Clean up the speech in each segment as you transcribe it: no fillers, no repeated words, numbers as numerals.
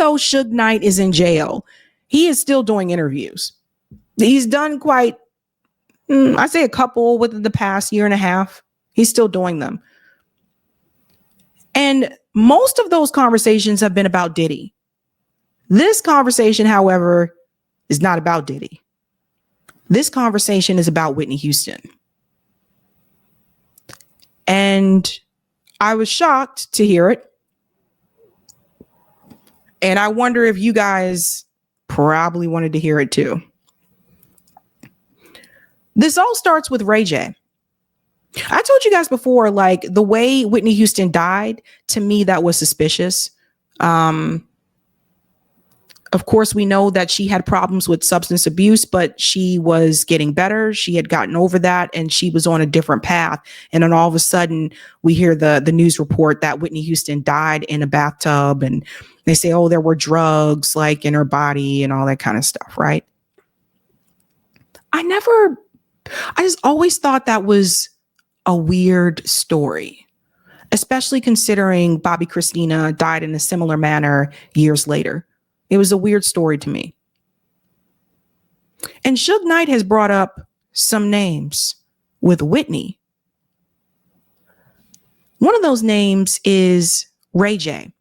though Suge Knight is in jail, he is still doing interviews. He's done quite, I'd say a couple within the past year and a half. He's still doing them. And most of those conversations have been about Diddy. This conversation, however, is not about Diddy. This conversation is about Whitney Houston. And I was shocked to hear it. And I wonder if you guys probably wanted to hear it too. This all starts with Ray J. I told you guys before, like the way Whitney Houston died, to me, that was suspicious. Of course, we know that she had problems with substance abuse, but she was getting better. She had gotten over that and she was on a different path. And then all of a sudden we hear the news report that Whitney Houston died in a bathtub, and they say, oh, there were drugs like in her body and all that kind of stuff. Right. I just always thought that was a weird story, especially considering Bobby Christina died in a similar manner years later. It was a weird story to me. And Suge Knight has brought up some names with Whitney. One of those names is Ray J.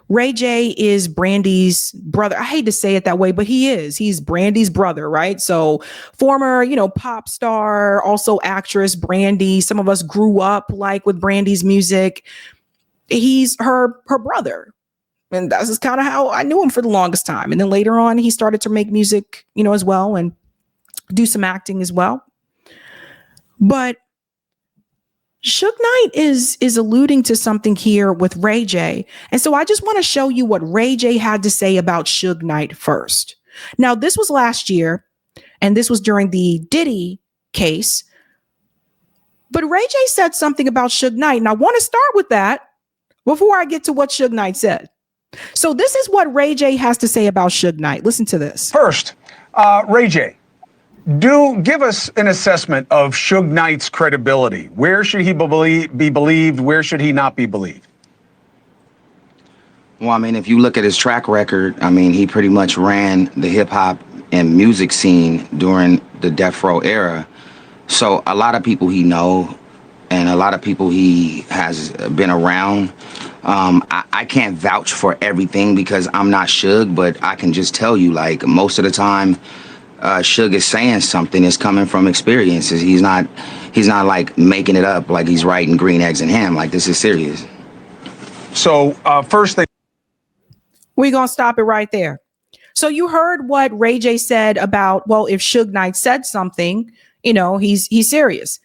Ray J is Brandy's brother. I hate to say it that way, but he is. He's Brandy's brother, right? So former, pop star, also actress Brandy. Some of us grew up like with Brandy's music. He's her brother. And that's just kind of how I knew him for the longest time. And then later on, he started to make music, as well, and do some acting as well. But Suge Knight is alluding to something here with Ray J. And so I just want to show you what Ray J had to say about Suge Knight first. Now, this was last year, and this was during the Diddy case. But Ray J said something about Suge Knight, and I want to start with that before I get to what Suge Knight said. So this is what Ray J has to say about Suge Knight. Listen to this. First, Ray J, give us an assessment of Suge Knight's credibility. Where should he be believed? Where should he not be believed? Well, I mean, if you look at his track record, I mean, he pretty much ran the hip hop and music scene during the Death Row era. So a lot of people he know and a lot of people he has been around. I can't vouch for everything because I'm not Suge, but I can just tell you, like, most of the time, Suge is saying something is coming from experiences. He's not like making it up like he's writing Green Eggs and Ham. Like, this is serious. So first thing. We're going to stop it right there. So you heard what Ray J said about, well, if Suge Knight said something, he's serious.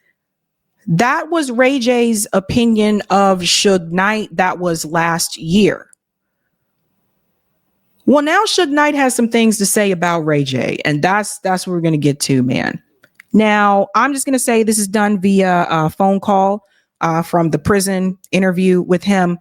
That was Ray J's opinion of Suge Knight. That was last year. Well, now Suge Knight has some things to say about Ray J, and that's what we're going to get to, man. Now, I'm just going to say this is done via a phone call from the prison interview with him.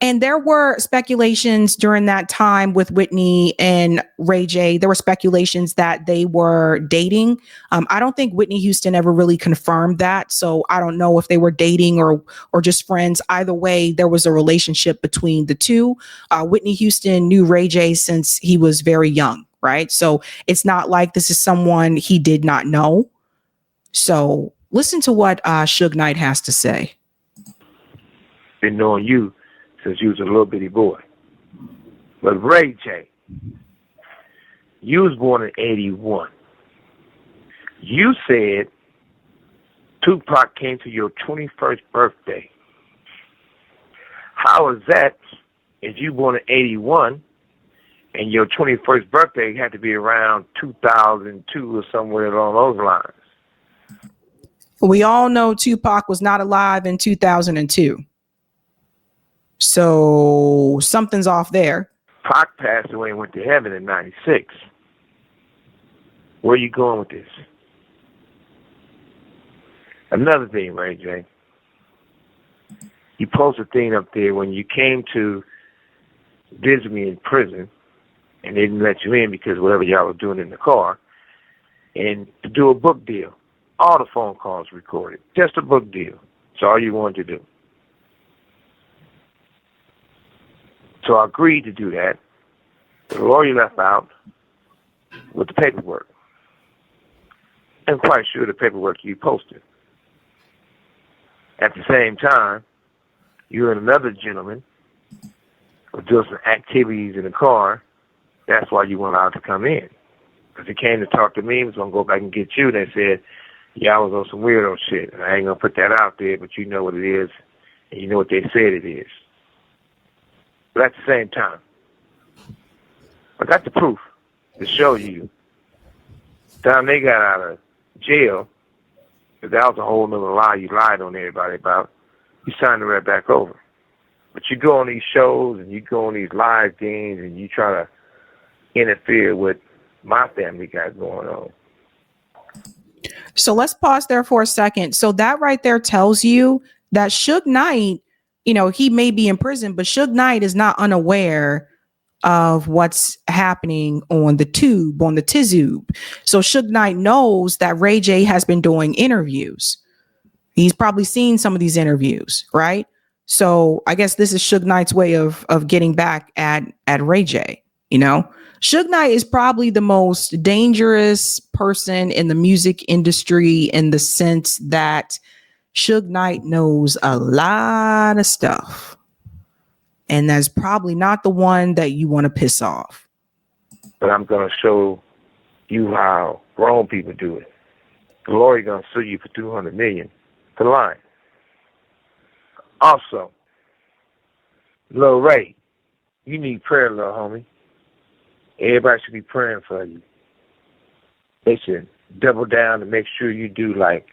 And there were speculations during that time with Whitney and Ray J. There were speculations that they were dating. I don't think Whitney Houston ever really confirmed that. So I don't know if they were dating or just friends. Either way, there was a relationship between the two. Whitney Houston knew Ray J since he was very young, right? So it's not like this is someone he did not know. So listen to what Suge Knight has to say. Been knowing you since you was a little bitty boy. But Ray J, you was born in 81. You said Tupac came to your 21st birthday. How is that if you born in 81 and your 21st birthday had to be around 2002 or somewhere along those lines? We all know Tupac was not alive in 2002. So something's off there. Pac passed away and went to heaven in 96. Where are you going with this? Another thing, Ray J. You posted a thing up there when you came to visit me in prison and they didn't let you in because whatever y'all were doing in the car, and to do a book deal. All the phone calls recorded. Just a book deal. That's all you wanted to do. So I agreed to do that. The lawyer left out with the paperwork. I'm quite sure the paperwork you posted. At the same time, you and another gentleman were doing some activities in the car. That's why you weren't allowed to come in. Because he came to talk to me, he was going to go back and get you. They said, yeah, I was on some weirdo shit. And I ain't going to put that out there, but you know what it is, and you know what they said it is. But at the same time, I got the proof to show you. Time they got out of jail, because that was a whole nother lie you lied on everybody about, you signed it right back over. But you go on these shows and you go on these live things and you try to interfere with my family got going on. So let's pause there for a second. So that right there tells you that Suge Knight, you know, he may be in prison, but Suge Knight is not unaware of what's happening on the tube, on the Tizoob. So Suge Knight knows that Ray J has been doing interviews. He's probably seen some of these interviews, right? So I guess this is Suge Knight's way of getting back at Ray J, you know? Suge Knight is probably the most dangerous person in the music industry in the sense that Suge Knight knows a lot of stuff. And that's probably not the one that you want to piss off. But I'm going to show you how grown people do it. The lawyer going to sue you for $200 million for lying. Also, Lil Ray, you need prayer, little homie. Everybody should be praying for you. They should double down and make sure you do like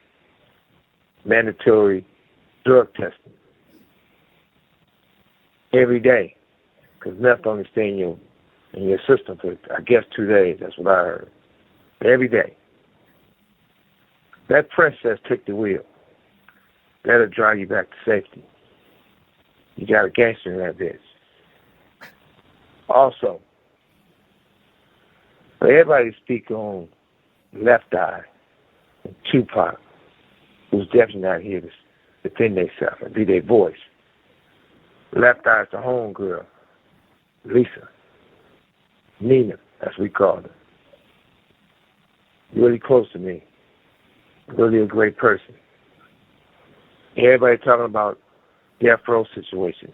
mandatory drug testing every day, because nothing only stay in your system for I guess 2 days. That's what I heard. Every day. That princess took the wheel. That'll drive you back to safety. You got a gangster in that bitch. Also, everybody speak on Left Eye and Tupac, who's definitely not here to defend themselves and be their voice. Left Eye's the homegirl, Lisa, Nina, as we call her. Really close to me. Really a great person. Everybody talking about death row situations,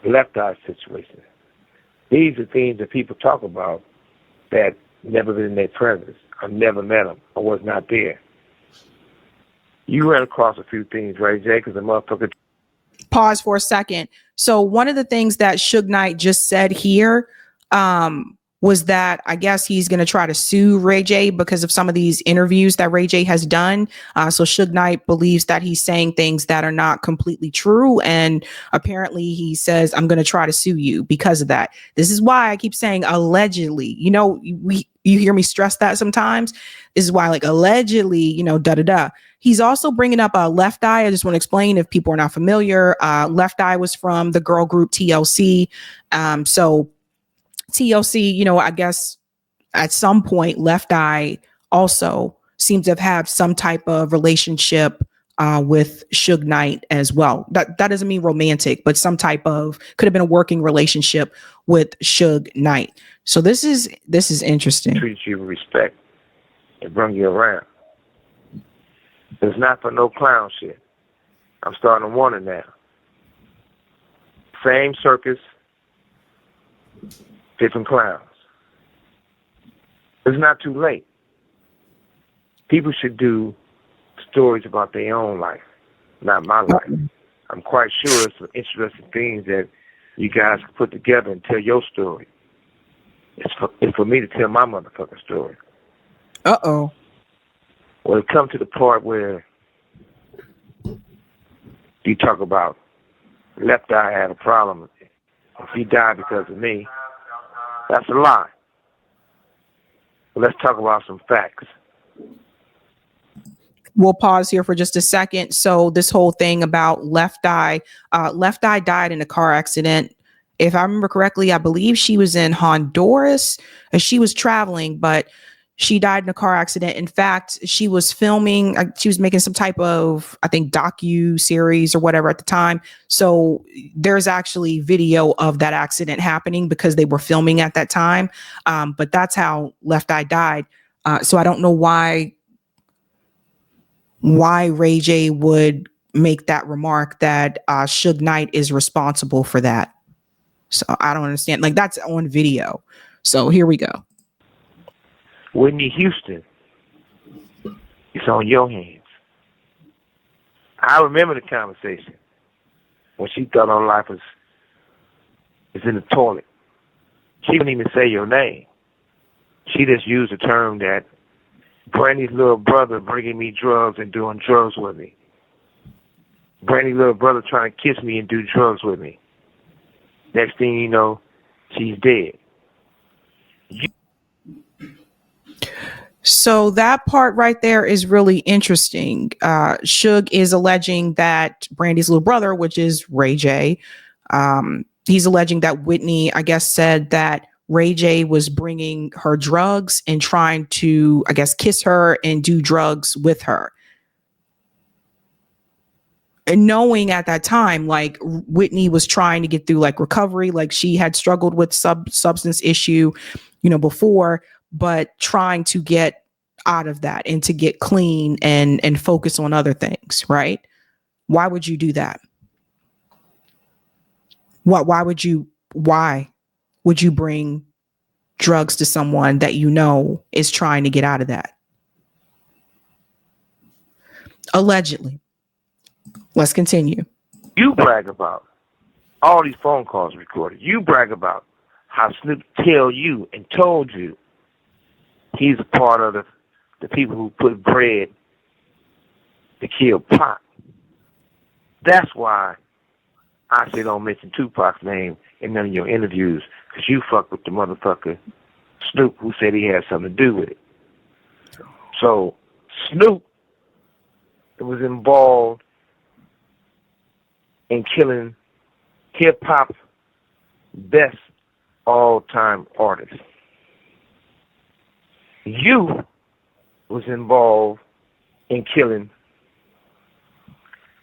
Left Eye situations. These are things that people talk about that never been in their presence. I've never met them. I was not there. You ran across a few things, Ray J, because the motherfucker. Pause for a second. So one of the things that Suge Knight just said here was that I guess he's going to try to sue Ray J because of some of these interviews that Ray J has done. So Suge Knight believes that he's saying things that are not completely true. And apparently he says, I'm going to try to sue you because of that. This is why I keep saying allegedly, you know, you hear me stress that sometimes. This is why, like, allegedly, you know, da-da-da. He's also bringing up Left Eye. I just want to explain if people are not familiar. Left Eye was from the girl group TLC. So TLC, you know, I guess at some point, Left Eye also seems to have had some type of relationship with Suge Knight as well. That doesn't mean romantic, but some type of, could have been a working relationship with Suge Knight. So this is interesting. Treat you with respect and bring you around. It's not for no clown shit. I'm starting to want it now. Same circus, different clowns. It's not too late. People should do stories about their own life, not my life. I'm quite sure it's some interesting things that you guys can put together and tell your story. It's for me to tell my motherfucking story. Uh-oh. When it comes to the part where you talk about Left Eye had a problem, if he died because of me, that's a lie. But let's talk about some facts. We'll pause here for just a second. So this whole thing about Left Eye died in a car accident. If I remember correctly, I believe she was in Honduras and she was traveling, but She died in a car accident. In fact, she was filming, she was making some type of, I think, docu series or whatever at the time. So there's actually video of that accident happening because they were filming at that time. But that's how Left Eye died. So I don't know why Ray J would make that remark that Suge Knight is responsible for that. So I don't understand. Like, that's on video. So here we go. Whitney Houston, it's on your hands. I remember the conversation when she thought her life was in the toilet. She didn't even say your name. She just used the term that Brandy's little brother bringing me drugs and doing drugs with me. Brandy's little brother trying to kiss me and do drugs with me. Next thing you know, she's dead. So that part right there is really interesting. Suge is alleging that Brandy's little brother, which is Ray J, he's alleging that Whitney, I guess, said that Ray J was bringing her drugs and trying to, I guess, kiss her and do drugs with her. And knowing at that time, like, Whitney was trying to get through like recovery, like she had struggled with substance issue, before, but trying to get out of that and to get clean and focus on other things, right? Why would you do that? Why would you bring drugs to someone that is trying to get out of that? Allegedly. Let's continue. You brag about all these phone calls recorded. You brag about how Snoop tell you and told you he's a part of the people who put bread to kill Pac. That's why I say don't mention Tupac's name in none of your interviews, because you fuck with the motherfucker Snoop who said he had something to do with it. So Snoop was involved in killing hip-hop's best all-time artist. You was involved in killing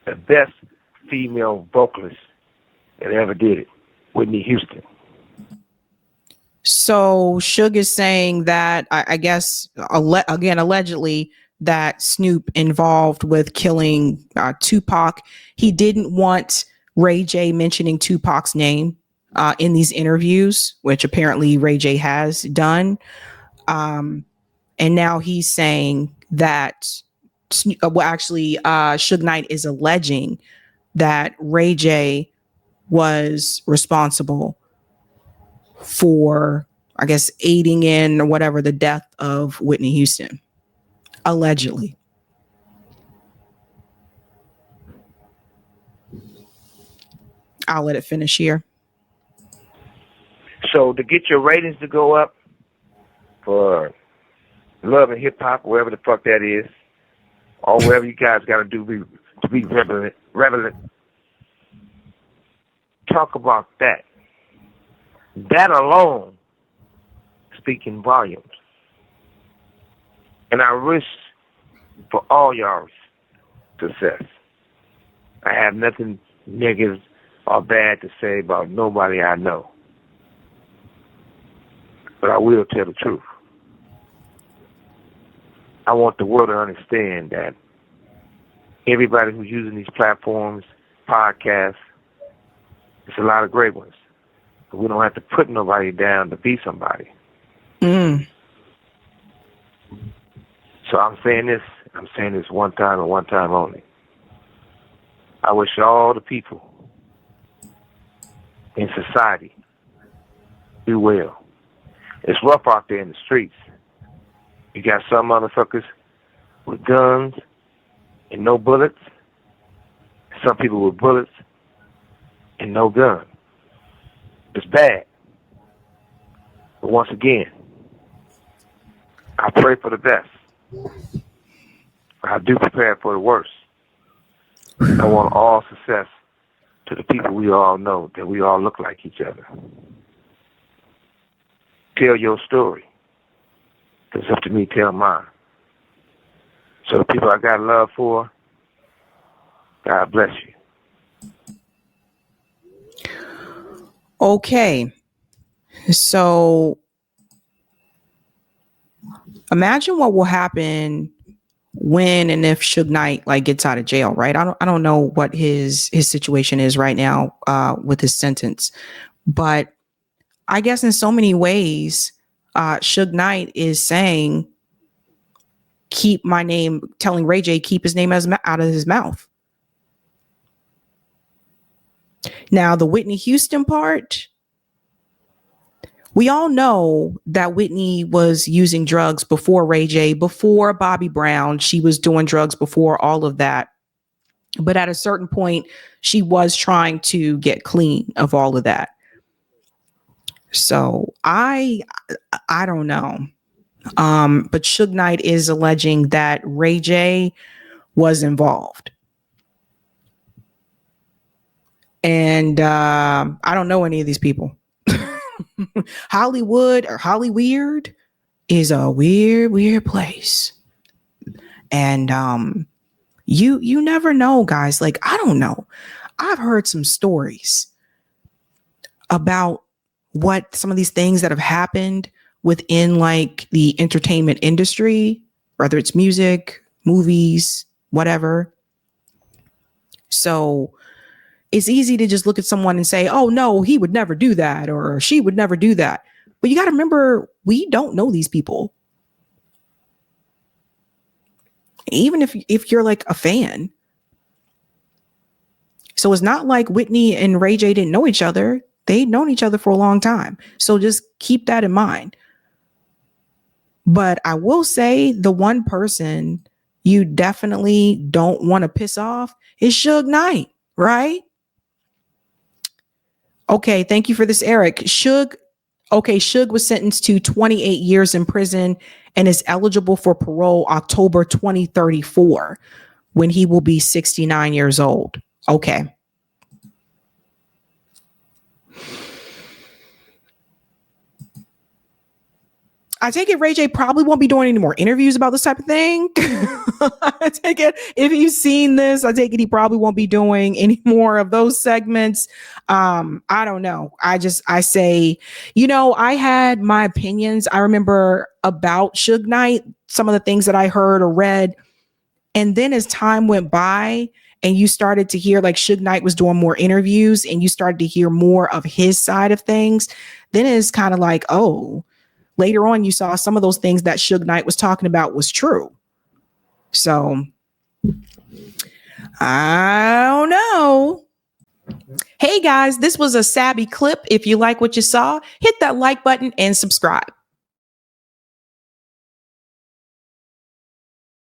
the best female vocalist that ever did it, Whitney Houston. So Suge is saying that, I guess, again, allegedly, that Snoop involved with killing Tupac. He didn't want Ray J mentioning Tupac's name in these interviews, which apparently Ray J has done. And now he's saying that, Suge Knight is alleging that Ray J was responsible for, I guess, aiding in or whatever the death of Whitney Houston. Allegedly. I'll let it finish here. So to get your ratings to go up for Love and Hip Hop, wherever the fuck that is, or wherever you guys got to do to be relevant, talk about that. That alone speaking volumes. And I wish for all y'all's success. I have nothing negative or bad to say about nobody I know. But I will tell the truth. I want the world to understand that everybody who's using these platforms, podcasts, it's a lot of great ones. But we don't have to put nobody down to be somebody. So I'm saying this one time and one time only. I wish all the people in society do well. It's rough out there in the streets. You got some motherfuckers with guns and no bullets. Some people with bullets and no gun. It's bad. But once again, I pray for the best. I do prepare for the worst. I want all success to the people we all know, that we all look like each other. Tell your story. It's up to me to tell mine. So the people I got love for, God bless you. Okay. So imagine what will happen when and if Suge Knight like gets out of jail, right? I don't know what his situation is right now with his sentence, but I guess in so many ways, Suge Knight is saying, keep my name, telling Ray J, keep his name out of his mouth. Now, the Whitney Houston part, we all know that Whitney was using drugs before Ray J, before Bobby Brown. She was doing drugs before all of that. But at a certain point, she was trying to get clean of all of that. So I don't know. But Suge Knight is alleging that Ray J was involved. And I don't know any of these people. Hollywood or Hollyweird is a weird place. And you never know, guys. Like, I don't know. I've heard some stories about what some of these things that have happened within like the entertainment industry, whether it's music, movies, whatever. So it's easy to just look at someone and say, oh, no, he would never do that or she would never do that. But you got to remember, we don't know these people. Even if you're like a fan. So it's not like Whitney and Ray J didn't know each other. They'd known each other for a long time. So just keep that in mind. But I will say the one person you definitely don't want to piss off is Suge Knight, right? Okay, thank you for this, Eric. Suge was sentenced to 28 years in prison and is eligible for parole October 2034 when he will be 69 years old. Okay. I take it Ray J probably won't be doing any more interviews about this type of thing. I take it if you've seen this, I take it he probably won't be doing any more of those segments. I don't know. I say, I had my opinions. I remember about Suge Knight, some of the things that I heard or read. And then as time went by and you started to hear like Suge Knight was doing more interviews and you started to hear more of his side of things, then it's kind of like, oh, later on, you saw some of those things that Suge Knight was talking about was true. So I don't know. Hey guys, this was a Sabby clip. If you like what you saw, hit that like button and subscribe.